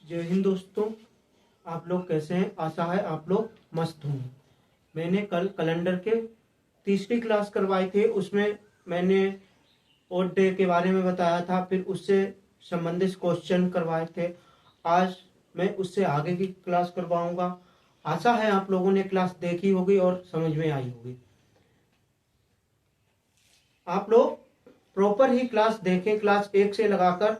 जय हिंद दोस्तों, आप लोग कैसे हैं? आशा है आप लोग मस्त होंगे। मैंने कल कैलेंडर के तीसरी क्लास करवाई थी। उसमें मैंने ओड डे के बारे में बताया था, फिर उससे संबंधित क्वेश्चन करवाए थे। आज मैं उससे आगे की क्लास करवाऊंगा। आशा है आप लोगों ने क्लास देखी होगी और समझ में आई होगी। आप लोग प्रॉपर ही क्लास देखें, क्लास 1 से लगाकर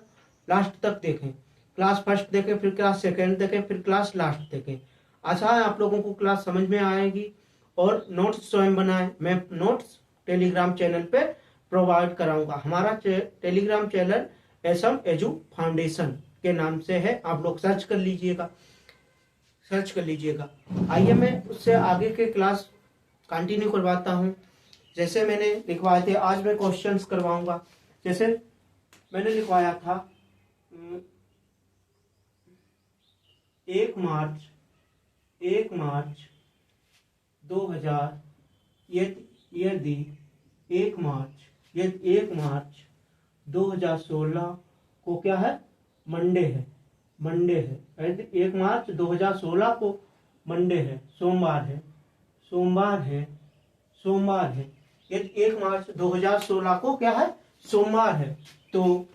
लास्ट तक देखें। क्लास फर्स्ट देखें, फिर क्लास सेकेंड देखें, फिर क्लास लास्ट देखें। आशा है आप लोगों को क्लास समझ में आएगी। और नोट्स स्वयं बनाएं। मैं नोट्स टेलीग्राम चैनल पे प्रोवाइड कराऊंगा। हमारा Telegram channel SM Edu Foundation के नाम से है। आप लोग सर्च कर लीजिएगा। आइए मैं उससे आगे के क्लास कंटिन्यू करवाता हूँ। जैसे मैंने लिखवाए थे, आज मैं क्वेश्चंस करवाऊंगा। जैसे मैंने लिखवाया था 1 मार्च 2000, यदि 1 मार्च 2016 को क्या है? मंडे है। यदि 1 मार्च 2016 को मंडे है, सोमवार है। यदि 1 मार्च 2016 को क्या है? सोमवार है। तो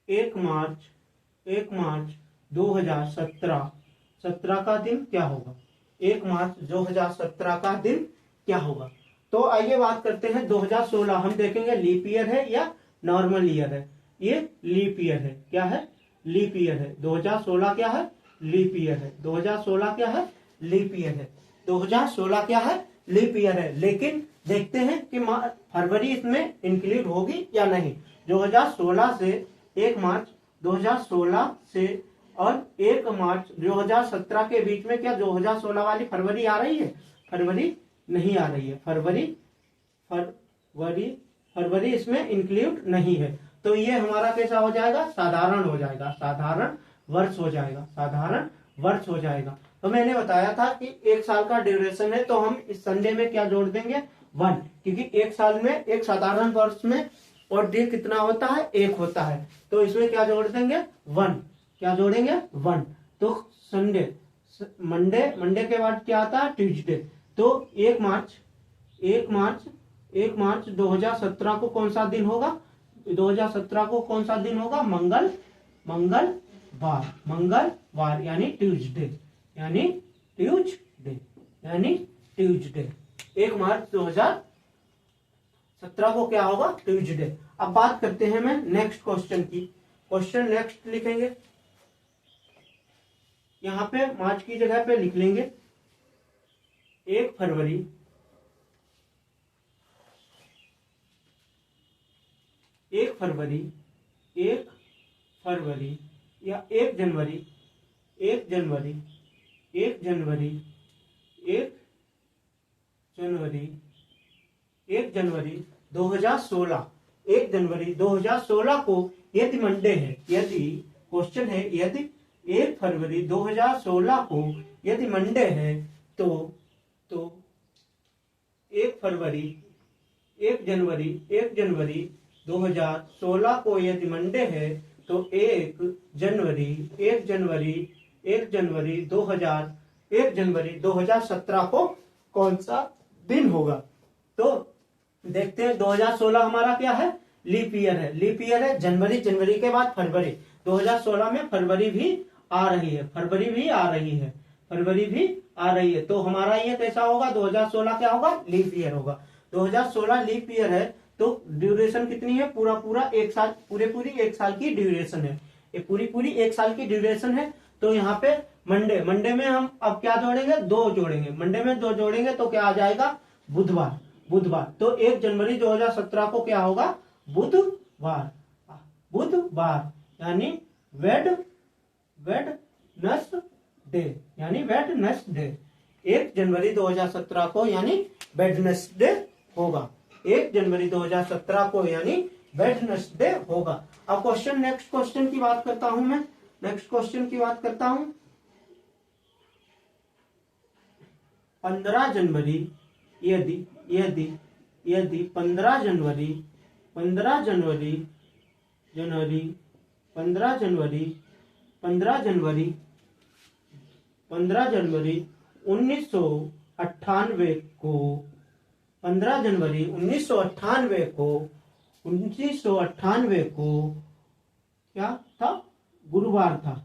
एक मार्च 2017 का दिन क्या होगा? 1 मार्च 2017 का दिन क्या होगा? तो आइए बात करते हैं 2016। हम देखेंगे लीप ईयर है या नॉर्मल ईयर है। ये लीप ईयर है। क्या है? लीप ईयर है। 2016 क्या है? लीप ईयर है। 2016 क्या है? लीप ईयर है। 2016 क्या है? लीप ईयर है। लेकिन देखते हैं कि फरवरी इसमें इंक्लूड होगी या नहीं। 2016 से 1 मार्च 2016 से और 1 मार्च 2017 के बीच में क्या 2016 वाली फरवरी आ रही है? फरवरी नहीं आ रही है। फरवरी इसमें इंक्लूड नहीं है। तो ये हमारा कैसा हो जाएगा? साधारण हो जाएगा। साधारण वर्ष हो जाएगा। तो मैंने बताया था कि 1 साल का ड्यूरेशन है, तो हम इस संडे में क्या जोड़ देंगे? 1, क्योंकि 1 साल में, एक साधारण वर्ष में और डे कितना होता है? 1 होता है। तो इसमें क्या जोड़ देंगे? 1। क्या जोड़ेंगे? 1। तो संडे, मंडे के बाद क्या आता है? ट्यूसडे। तो 1 मार्च 2017 को कौन सा दिन होगा? 2017 को कौन सा दिन होगा? मंगलवार यानी ट्यूसडे। 1 मार्च 2017 को क्या होगा? ट्यूसडे। अब बात करते हैं मैं नेक्स्ट क्वेश्चन की। क्वेश्चन नेक्स्ट लिखेंगे, यहां पे मार्च की जगह पे लिख लेंगे 1 फरवरी या 1 जनवरी 2016। 1 जनवरी 2016 को यदि मंडे है, यदि क्वेश्चन है यदि 1 फरवरी 2016 को यदि मंडे है, तो 1 जनवरी 2016 को यदि मंडे है, तो 1 जनवरी 2017 को कौन सा दिन होगा? तो देखते हैं। 2016 हमारा क्या है? लीप ईयर है। जनवरी के बाद फरवरी। 2016 में फरवरी भी आ रही है। तो हमारा ये कैसा होगा? 2016 क्या होगा? लीप ईयर होगा। 2016 लीप ईयर है। तो ड्यूरेशन कितनी है? पूरा 1 साल, पूरी 1 साल की ड्यूरेशन है। ये पूरी 1 साल की ड्यूरेशन है। तो यहाँ पे मंडे में हम अब क्या जोड़ेंगे? 2 जोड़ेंगे। मंडे में 2 जोड़ेंगे तो क्या आ जाएगा? बुधवार। तो 1 जनवरी 2017 को क्या होगा? बुधवार यानी वेडनेसडे। 1 जनवरी 2017 को यानी वेडनेसडे होगा। 1 जनवरी 2017 को यानी वेडनेसडे होगा। अब नेक्स्ट क्वेश्चन की बात करता हूं मैं। 15 जनवरी यदि 15 जनवरी जनवरी 15 जनवरी 1998 को 15 जनवरी 1998 को क्या था? गुरुवार था।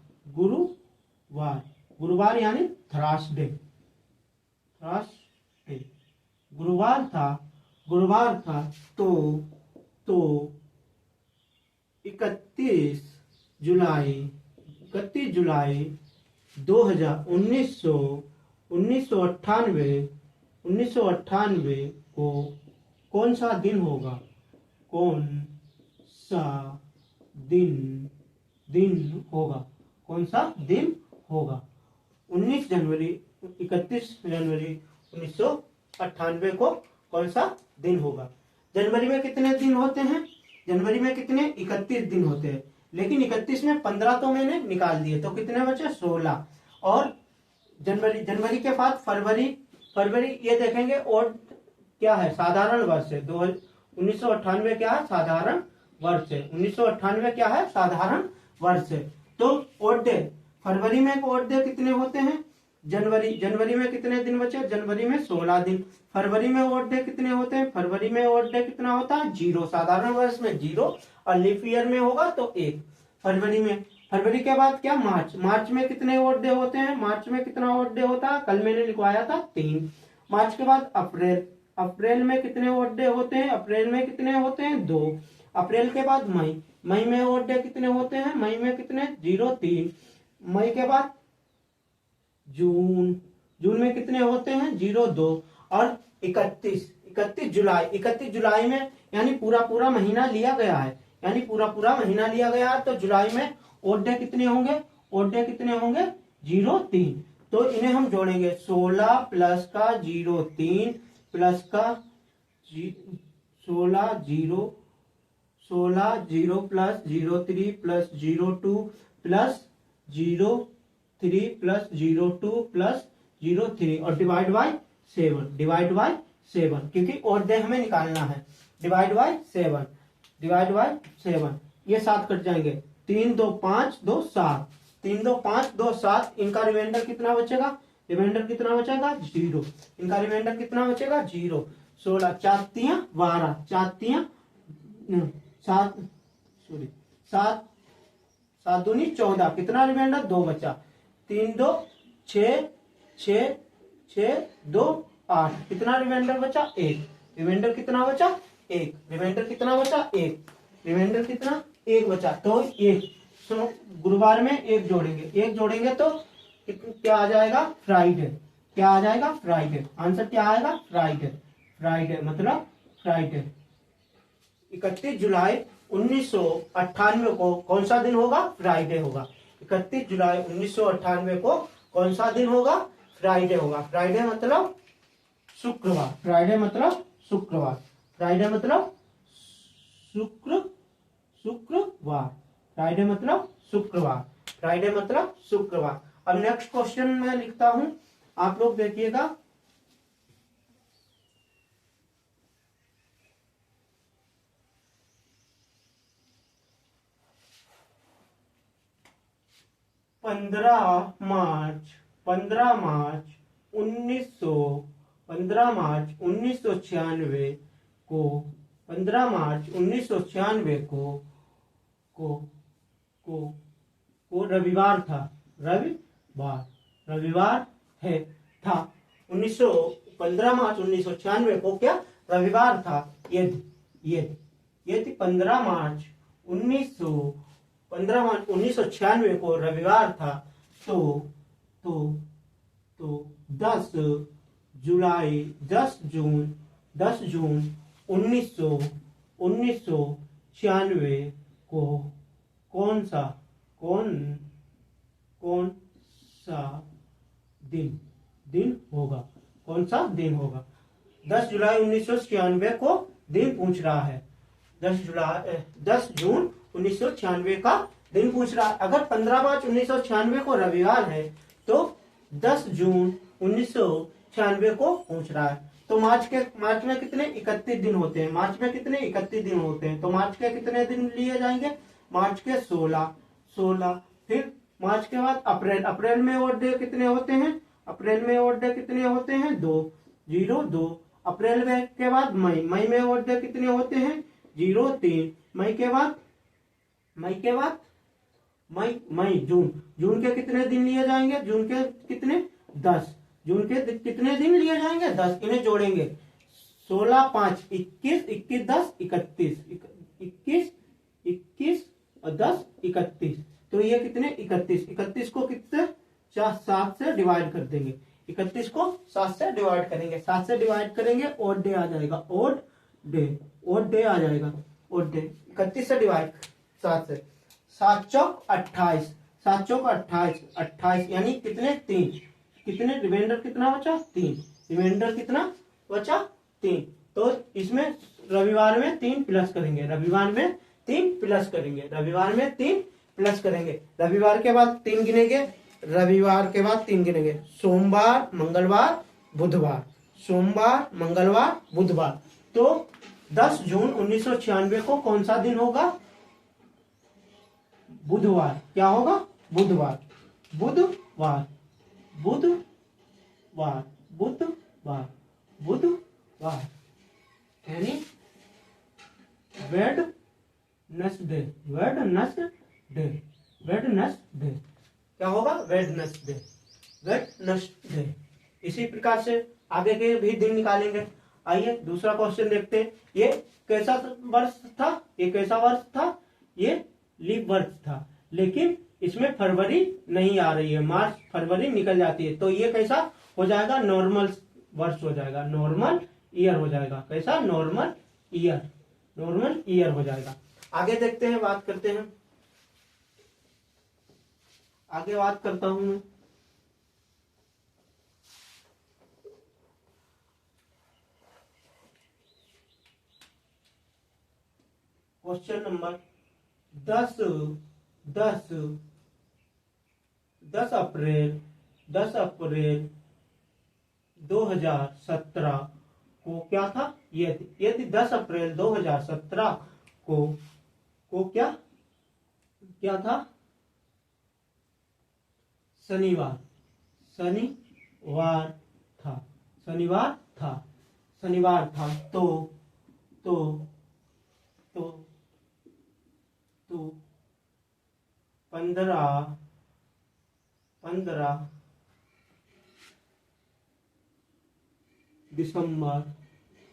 गुरुवार यानी थर्सडे। गुरुवार था। तो 31 जुलाई 1998 को कौन सा दिन होगा? कौन सा दिन होगा? 31 जनवरी 1998 को कौन सा दिन होगा? जनवरी में कितने दिन होते हैं? जनवरी में कितने? 31 दिन होते हैं, लेकिन 31 में 15 तो मैंने निकाल दिए, तो कितने बचे? 16। और जनवरी के बाद फरवरी ये देखेंगे और क्या है? साधारण वर्ष है। 1998 क्या है? साधारण वर्ष है। 1998 क्या है? साधारण वर्ष है। तो ओड डे, फरवरी में ओड डे कितने होते हैं? जनवरी में कितने दिन बचे? जनवरी में 16 दिन। फरवरी में ओड डे कितने होते हैं? फरवरी में ओड डे कितना होता है? 0। साधारण वर्ष में 0 और लीप ईयर में होगा तो 1। फरवरी के बाद क्या? मार्च में कितने ओड डे होते हैं? मार्च में कितना ओड डे होता है? कल मैंने लिखवाया था 3। मार्च के बाद अप्रैल में कितने ओड डे होते हैं? अप्रैल में कितने होते हैं? 2। अप्रैल के बाद मई में ओड डे कितने होते हैं? मई में कितने? 0, 3। मई के बाद जून में कितने होते हैं? 0, 2। और 31 जुलाई में यानी पूरा महीना लिया गया है, तो जुलाई में ओड डे कितने होंगे? 0, 3। तो इन्हें हम जोड़ेंगे। 16 प्लस का 0, 3 प्लस का 16 0 plus 0, 3 plus 0, 2 plus 0, 3 plus 0, 2 plus 0, 3 और डिवाइड बाय 7, क्योंकि ओड डे हमें निकालना है। डिवाइड बाय 7, ये 7 कट जाएंगे। 3 2 5 2 7, 3 2 5 2 7। इनका रिमाइंडर कितना बचेगा? 0। इनका रिमाइंडर कितना बचेगा? 0। 16 4 3 12, 4 3 7 दूनी 14। कितना रिमाइंडर? 2 बचा। 3 2 6 2 8। कितना रिमाइंडर बचा? 1। रिमाइंडर कितना बचा? 1। रिमाइंडर कितना? 1 बचा। तो 1 गुरुवार में 1 जोड़ेंगे तो क्या आ जाएगा? फ्राइडे। आंसर क्या आएगा? फ्राइडे मतलब फ्राइडे। 31 जुलाई 1998 को कौन सा दिन होगा? फ्राइडे होगा। 31 जुलाई 1998 को कौन सा दिन होगा? फ्राइडे होगा। फ्राइडे मतलब शुक्रवार। अब नेक्स्ट क्वेश्चन मैं लिखता हूं, आप लोग देखिएगा। पंद्रह मार्च 1996 को 15 मार्च 1996 को रविवार था। रविवार है था। 15 मार्च 1996 को क्या? रविवार था। यदि 15 मार्च 1996 को रविवार था तो 10 जून 1996 को कौन सा दिन होगा? 10 जुलाई 1996 को दिन पूछ रहा है। 10 जून 1996 का दिन पूछ रहा है। अगर 15 मार्च 1996 को रविवार है तो 10 जून 1996 को पूछ रहा है। तो मार्च में कितने? 31 दिन होते हैं। तो मार्च के कितने दिन लिए जाएंगे? मार्च के 16। फिर मार्च के बाद अप्रैल। अप्रैल में और डे कितने होते हैं? अप्रैल में और डे कितने होते हैं? 2। अप्रैल में के बाद मई। मई में और डे कितने होते हैं? 0, 3। मई के बाद मई जून। जून के कितने दिन लिए जाएंगे? जून के कितने? 10। जून के कितने दिन लिए जाएंगे? 10। इन्हें जोड़ेंगे 16, 5, 21, 21, 10, 21 और 10, 31। तो ये कितने? 31। 31 को कितने? 7 से डिवाइड कर देंगे। 31 को 7 से डिवाइड करेंगे। 7 से डिवाइड करेंगे, ओड डे आ जाएगा। ओड डे आ जाएगा। ओड डे 31 से डिवाइड 7 से। 7 चौक 28। 7 चौक 28 यानी कितने? 3। कितने? रिमाइंडर कितना बचा? 3। रिमाइंडर कितना बचा? 3। तो इसमें रविवार में 3 प्लस करेंगे। रविवार में 3 प्लस करेंगे। रविवार में 3 प्लस करेंगे। रविवार के बाद 3 गिनेंगे। रविवार के बाद 3 गिनेंगे। सोमवार, मंगलवार, बुधवार। सोमवार, मंगलवार, बुधवार। तो 10 जून 1996 को कौन सा दिन होगा? बुधवार। क्या होगा? बुधवार। बुधवार बुधवार बुधवार बुधवार यानी वेडनेसडे। वेडनेसडे। वेडनेसडे क्या होगा? वेडनेसडे। वेडनेसडे। इसी प्रकार से आगे के भी दिन निकालेंगे। आइए दूसरा क्वेश्चन देखते हैं। ये कैसा वर्ष था? ये कैसा वर्ष था? ये लीप वर्ष था, लेकिन इसमें फरवरी नहीं आ रही है। मार्च फरवरी निकल जाती है। तो ये कैसा हो जाएगा? नॉर्मल वर्ष हो जाएगा। नॉर्मल ईयर हो जाएगा। कैसा? Normal year. नॉर्मल ईयर हो जाएगा। आगे देखते हैं, बात करते हैं। आगे बात करता हूं मैं। क्वेश्चन नंबर 10 अप्रैल 2017 को क्या था? यदि 10 अप्रैल 2017 को क्या था? शनिवार था। तो 15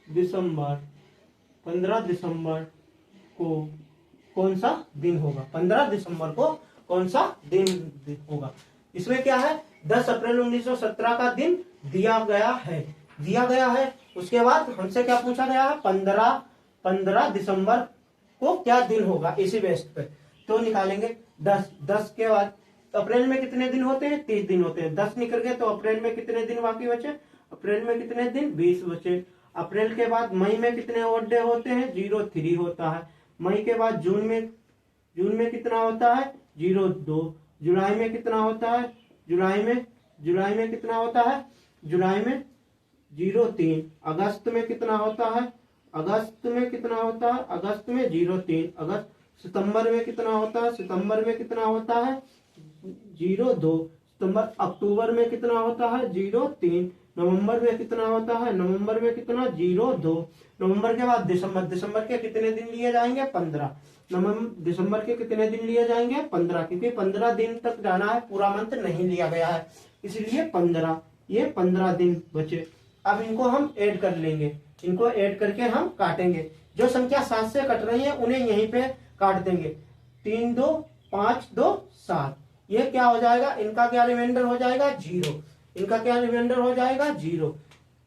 दिसंबर 15 दिसंबर को कौन सा दिन होगा? 15 दिसंबर को कौन सा दिन होगा? इसमें क्या है? 10 अप्रैल 1917 का दिन दिया गया है। उसके बाद हमसे क्या पूछा गया है? 15 दिसंबर को क्या दिन होगा? इसी बेस पे तो निकालेंगे। 10 के बाद अप्रैल में कितने दिन होते हैं? 30 दिन होते हैं। 10 निकल गए तो अप्रैल में कितने दिन बाकी बचे? अप्रैल में कितने दिन? 20 बचे। अप्रैल के बाद मई में कितने और डे होते हैं? 0, 3 होता है। मई के बाद जून में कितना होता है? 0, 2। जुलाई में कितना होता है? जुलाई में कितना होता है? जुलाई में 0, 3। अगस्त में कितना होता है? अगस्त में कितना होता है? अगस्त में 0, 3 अगस्त। सितंबर में कितना होता है? सितंबर में कितना होता है? 0, 2 सितंबर। अक्टूबर में कितना होता है? 0, 3। नवंबर में कितना होता है? नवंबर में कितना? 0, 2। नवंबर के बाद दिसंबर के कितने दिन लिए जाएंगे? 15। दिसंबर के कितने दिन लिए जाएंगे? 15, क्योंकि 15 दिन तक जाना है, पूरा मंथ नहीं लिया गया है, इसलिए 15। ये 15 दिन बचे। अब इनको हम ऐड कर लेंगे। इनको ऐड करके हम काटेंगे। जो संख्या 7 से कट रही है उन्हें यहीं पे काट देंगे। 3, 2, 5, 2, 7। ये क्या हो जाएगा? इनका क्या रिमाइंडर हो जाएगा? 0। इनका क्या रिमाइंडर हो जाएगा? 0।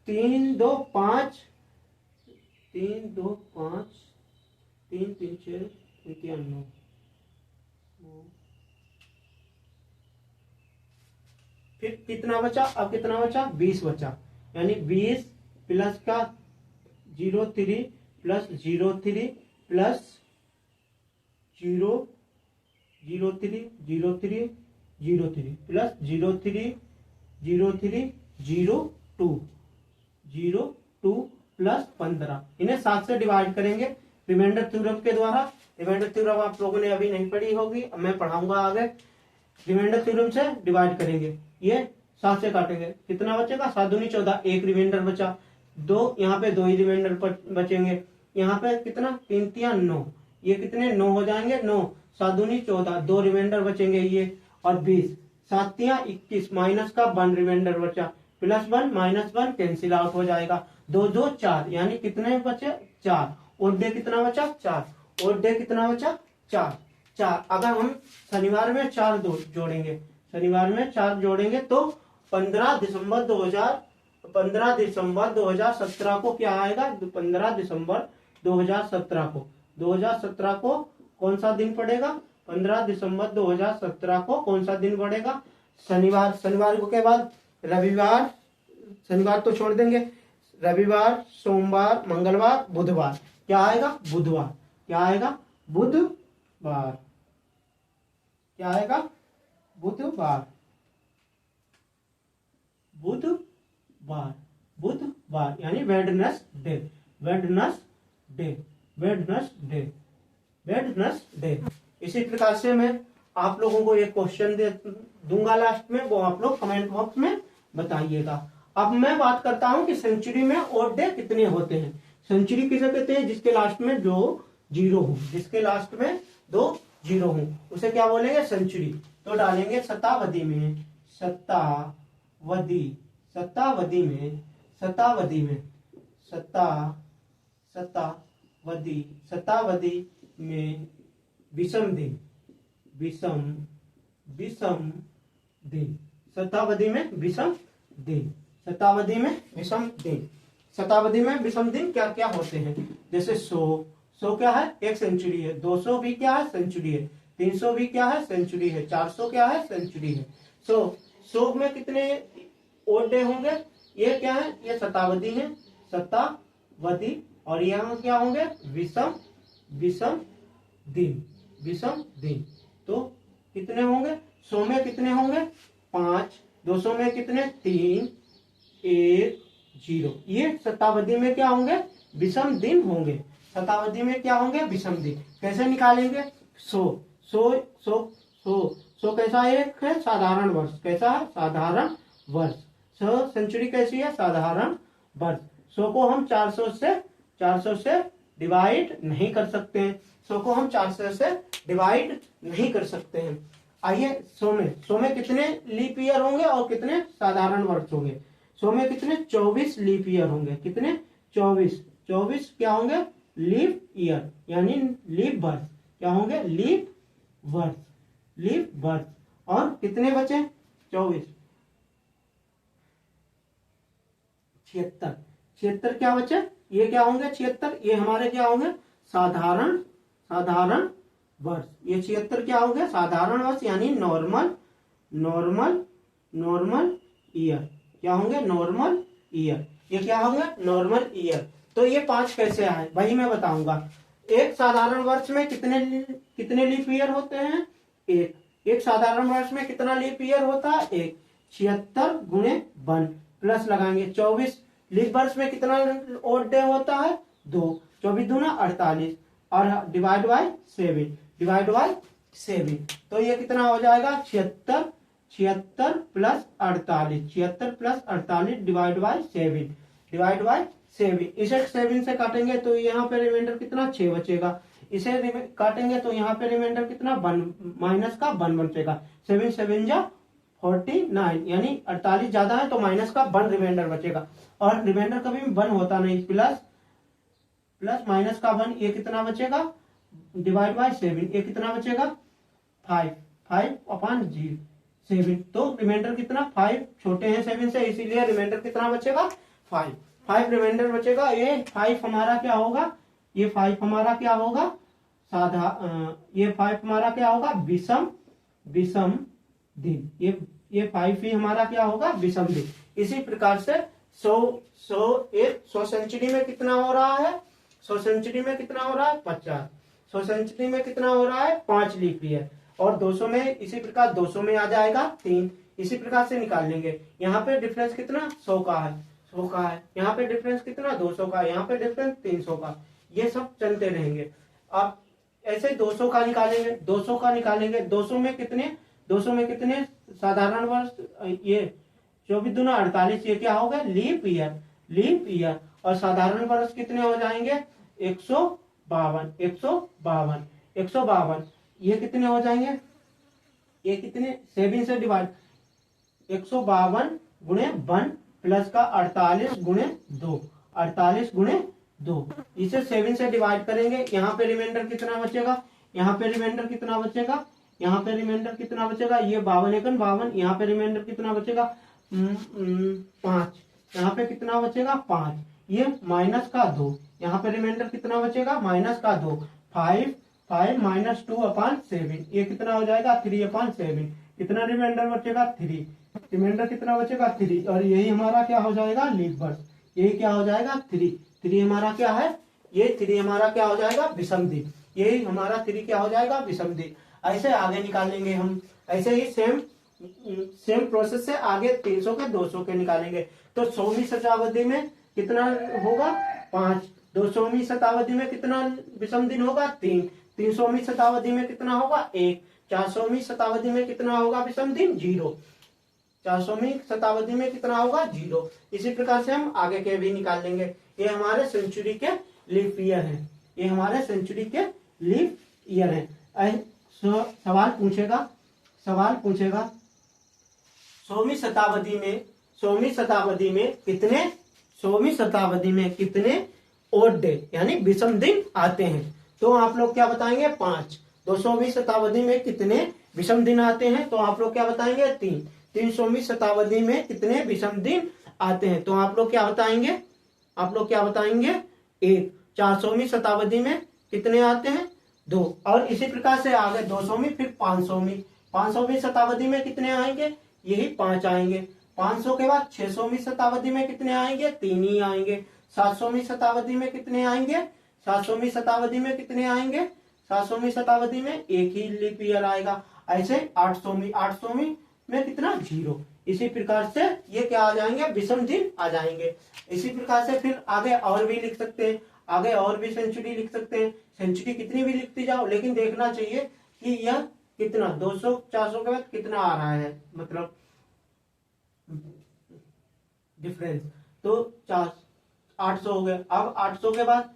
3, 2, 5 3, 2, 5 3, 3, 6 9। फिर कितना बचा? अब कितना बचा? 20 बचा। यानी 20 प्लस का 0, 3 प्लस 0, 3 प्लस 0, 3 प्लस 0, 3 0, 2 प्लस 15। इन्हें 7 से डिवाइड करेंगे। रिमाइंडर थ्योरम के द्वारा। रिमाइंडर थ्योरम आप लोगों ने अभी नहीं पढ़ी होगी, मैं पढ़ाऊंगा आगे। रिमाइंडर थ्योरम से डिवाइड करेंगे, ये 7 से काटेंगे, कितना बचेगा 7 दूनी 14, एक रिमाइंडर बचा, 2 यहाँ पे 2 ही रिमाइंडर बचेंगे, यहाँ पे कितना 3 3 9, ये कितने 9 हो जाएंगे, 9 7 दूनी 14, 2 रिमाइंडर बचेंगे ये, और 20 7 3 21, माइनस का 1 रिमाइंडर बचा, +1 -1 कैंसिल आउट हो जाएगा, 2 2 4, यानी कितने बचे 4, और डे कितना बचा 4, और डे कितना बचा 4 4। अगर हम शनिवार में 4 जोड़ेंगे, शनिवार में 4 जोड़ेंगे तो 15 दिसंबर 2017 को क्या आएगा, 15 दिसंबर 2017 को कौन सा दिन पड़ेगा, 15 दिसंबर 2017 को कौन सा दिन पड़ेगा, शनिवार। शनिवार को के बाद रविवार, शनिवार तो छोड़ देंगे, रविवार, सोमवार, मंगलवार, बुधवार, क्या आएगा बुधवार, क्या आएगा बुधवार, क्या आएगा बुधवार, बुधवार, बुधवार, यानी वेडनेसडे, वेडनेसडे, वेडनेसडे, वेडनेसडे। इसी प्रकार से मैं आप लोगों को एक क्वेश्चन दे दूंगा लास्ट में, वो आप लोग कमेंट बॉक्स में बताइएगा। अब मैं बात करता हूं कि सेंचुरी में ओड डे कितने होते हैं। सेंचुरी किसे कहते हैं, जिसके लास्ट में 2 0 हो, जिसके लास्ट में 2 0 हो, उसे क्या बोलेंगे सेंचुरी। तो डालेंगे शताब्दी में, शताब्दी, शताब्दी में, शताब्दी में, शताब्दी, शताब्दी में विषम दिन, विषम, विषम दिन, शताब्दी में विषम दिन, शताब्दी में विषम दिन। शताब्दी में विषम दिन क्या क्या होते हैं, जैसे 100 क्या है, एक सेंचुरी है, 200 भी क्या है सेंचुरी है, 300 भी क्या है सेंचुरी है, 400 क्या है सेंचुरी है। 100 में कितने ओड डे होंगे, ये क्या है, ये शताब्दी है, शताब्दी, और यहाँ क्या होंगे विषम, विषम दिन, विषम दिन। तो कितने होंगे, 100 में कितने होंगे 5, 200 में कितने 3 1 0, ये शताब्दी में क्या होंगे विषम दिन होंगे, शताब्दी में क्या होंगे विषम दिन। कैसे निकालेंगे, 100 कैसा एक है साधारण वर्ष, कैसा है साधारण वर्ष, 100 सेंचुरी कैसी है साधारण वर्ष। 100 को हम 400 से डिवाइड नहीं कर सकते हैं, 100 को हम 400 से डिवाइड नहीं कर सकते हैं। आइए 100 में कितने लीप ईयर होंगे और कितने साधारण वर्ष होंगे। 100 में कितने 24 लीप ईयर होंगे, कितने 24 क्या होंगे लीप ईयर, यानी लीप वर्ष, क्या होंगे लीप वर्ष, लीप वर्ष। और कितने बचे 24, 76 क्या बचे, ये क्या होंगे 76, ये हमारे क्या होंगे साधारण वर्ष, ये 76 क्या होंगे साधारण वर्ष, यानी नॉर्मल ईयर, क्या होंगे नॉर्मल ईयर, ये क्या होंगे नॉर्मल ईयर। तो ये 5 कैसे आए वही मैं बताऊंगा। एक साधारण वर्ष में कितने लीप ईयर होते हैं, एक साधारण वर्ष में कितना लीप ईयर होता है 1, 76 गुणे 1 प्लस लगाएंगे 24, लीप वर्ष में कितना ओड डे होता है 2, 24 दूना 48, और डिवाइड बाय 7, डिवाइड बाय 7, तो ये कितना हो जाएगा 76 plus 48, 76 plus 48 divide by 7, divide by 7। इसे 7 से काटेंगे तो यहाँ पे रिमाइंडर कितना 6 बचेगा, इसे काटेंगे तो यहाँ पे रिमाइंडर कितना 1 माइनस का 1 बचेगा, 7 7 जा 49, यानी 48 ज्यादा है तो माइनस का 1 रिमाइंडर बचेगा, और रिमाइंडर कभी 1 होता नहीं, प्लस माइनस का 1, ये कितना बचेगा डिवाइड बाय 7, ये कितना बचेगा 5/7, तो रिमाइंडर कितना 5, छोटे हैं 7 से इसीलिए रिमाइंडर कितना बचेगा 5 रिमाइंडर बचेगा। ये 5 हमारा क्या होगा, ये 5 हमारा क्या होगा ये 5 हमारा क्या होगा विषम दिन, ये 5 ही हमारा क्या होगा विषम दिन। इसी प्रकार से 100 सेंचुरी में कितना हो रहा है, 100 सेंचुरी में कितना हो रहा है 50, 100 सेंचुरी में कितना हो रहा है 5 लीप ईयर, और 200 में इसी प्रकार 200 में आ जाएगा 3, इसी प्रकार से निकाल लेंगे। यहाँ पे डिफरेंस कितना 100 का है, यहाँ पे डिफरेंस कितना 200 का, यहाँ पे डिफरेंस 300 का, ये सब चलते रहेंगे। आप ऐसे 200 का निकालेंगे, 200 का निकालेंगे, 200 में कितने साधारण वर्ष, ये 24 दूना 48, ये क्या होगा लीप ईयर। और साधारण वर्ष कितने हो जाएंगे 152, ये कितने हो जाएंगे, ये कितने 7 से डिवाइड, 152 गुणे 1 प्लस का 48 गुणे 2, 48 गुणे 2, इसे 7 से डिवाइड करेंगे। यहाँ पे रिमाइंडर कितना बचेगा, यहाँ पे रिमाइंडर कितना बचेगा, यहाँ पे रिमाइंडर कितना बचेगा, ये 52 एकन 52, यहाँ पे रिमाइंडर कितना बचेगा 5, यहाँ पे कितना बचेगा 5, ये माइनस का 2, यहाँ पे रिमाइंडर कितना बचेगा माइनस का 2, 5 माइनस 2/7, ये कितना हो जाएगा 3/7, कितना रिमाइंडर बचेगा 3, रिमाइंडर कितना बचेगा 3, और यही हमारा क्या हो जाएगा लीप वर्ष, यही क्या हो जाएगा 3 हमारा क्या है, ये 3 हमारा क्या हो जाएगा विषम दिन, यही हमारा 3 क्या हो जाएगा विषम दिन। ऐसे आगे निकालेंगे हम, ऐसे ही सेम प्रोसेस से आगे 300 के 200 के निकालेंगे। तो 100वीं शताब्दी में कितना होगा 5, 200वीं शताब्दी में कितना विषम दिन होगा 3, 300वीं शताब्दी में कितना होगा 1, 400वीं शताब्दी में कितना होगा विषम दिन 0, 400वीं शताब्दी में कितना होगा 0। इसी प्रकार से हम आगे के भी निकाल लेंगे। ये हमारे सेंचुरी के लीप ईयर है, ये हमारे सेंचुरी के लीप ईयर है। सवाल पूछेगा 100वीं शताब्दी में कितने ओड डे यानी विषम दिन आते हैं, तो आप लोग क्या बताएंगे 5। 200वीं शताब्दी में कितने विषम दिन आते हैं, तो आप लोग क्या बताएंगे 3। 300वीं शताब्दी में कितने विषम दिन आते हैं, तो आप लोग क्या बताएंगे 1। 400वीं शताब्दी में कितने आते हैं 2, और इसी प्रकार से आगे 200वीं फिर 500वीं शताब्दी में कितने आएंगे, यही 5 आएंगे। 500 के बाद 600वीं शताब्दी में कितने आएंगे 3 ही आएंगे। 700वीं शताब्दी में कितने आएंगे, 700वीं शताब्दी में कितने आएंगे, 700वीं शताब्दी में एक ही लीप ईयर आएगा। ऐसे 800वीं में कितना 0। इसी प्रकार से ये क्या आ जाएंगे विषम दिन आ जाएंगे। इसी प्रकार से फिर आगे और भी लिख सकते हैं, आगे और भी सेंचुरी लिख सकते हैं। सेंचुरी कितनी भी लिखती जाओ, लेकिन देखना चाहिए कि यह कितना 200 400 के बाद कितना आ रहा है, मतलब डिफरेंस। तो 800 हो गए। अब 800 के बाद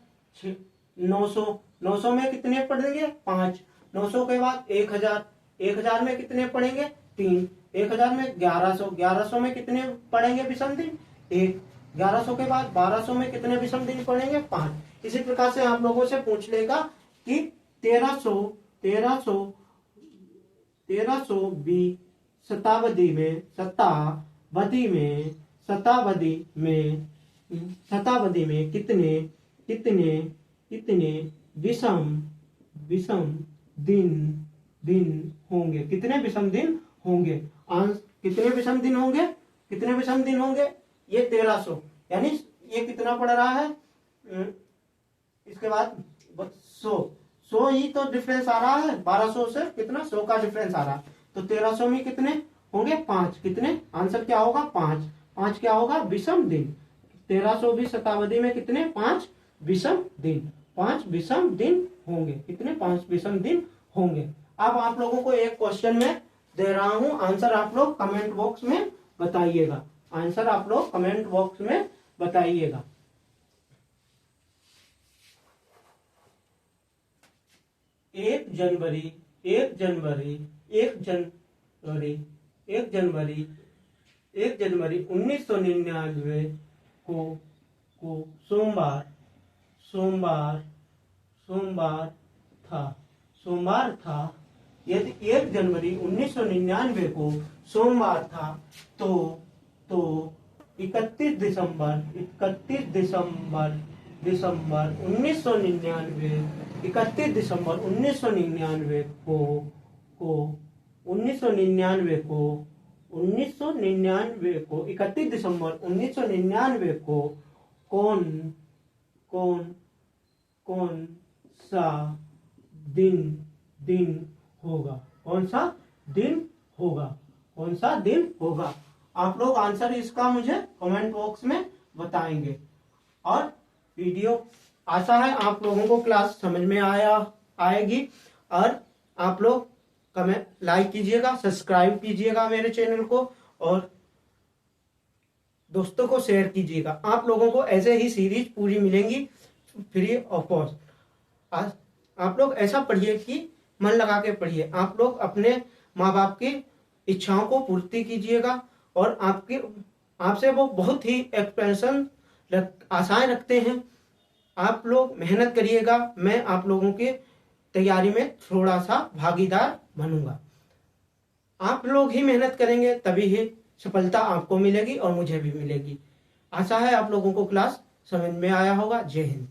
900 में कितने पढ़ेंगे 5। 900 के बाद 1000 में कितने पढ़ेंगे 3। 1000 में 1100 में कितने पढ़ेंगे विषम दिन 1। 1100 के बाद 1200 में कितने विषम दिन पढ़ेंगे 5। इसी प्रकार से आप लोगों से पूछ लेगा कि 1320 शताब्दी में कितने विषम दिन होंगे, कितने विषम दिन होंगे। कितने विषम दिन होंगे, ये 1300, यानी ये कितना पड़ रहा है, इसके बाद 100 ही तो डिफरेंस आ रहा है। 1200 से कितना 100 का डिफरेंस आ रहा, तो 1300 में कितने होंगे 5। कितने आंसर क्या होगा 5 क्या होगा विषम दिन। 1300वीं शताब्दी में कितने 5 विषम दिन होंगे। कितने 5 विषम दिन होंगे। अब आप लोगों को एक क्वेश्चन में दे रहा हूं, आंसर आप लोग कमेंट बॉक्स में बताइएगा। 1 जनवरी 1999 को सोमवार था। यदि 1 जनवरी 1999 को सोमवार था तो 31 दिसंबर 1999 को कौन सा दिन होगा। आप लोग आंसर इसका मुझे कमेंट बॉक्स में बताएंगे। और वीडियो आशा है आप लोगों को क्लास समझ में आएगी और आप लोग कमेंट लाइक कीजिएगा, सब्सक्राइब कीजिएगा मेरे चैनल को और दोस्तों को शेयर कीजिएगा। आप लोगों को ऐसे ही सीरीज पूरी मिलेंगी फ्री ऑफ कॉस्ट। आप लोग ऐसा पढ़िए कि मन लगा के पढ़िए। आप लोग अपने माँ बाप की इच्छाओं को पूर्ति कीजिएगा और आपसे वो बहुत ही एक्सपेंशन आशाएं रखते हैं। आप लोग मेहनत करिएगा, मैं आप लोगों की तैयारी में थोड़ा सा भागीदार बनूंगा। आप लोग ही मेहनत करेंगे तभी ही सफलता आपको मिलेगी और मुझे भी मिलेगी। आशा है आप लोगों को क्लास समझ में आया होगा। जय हिंद।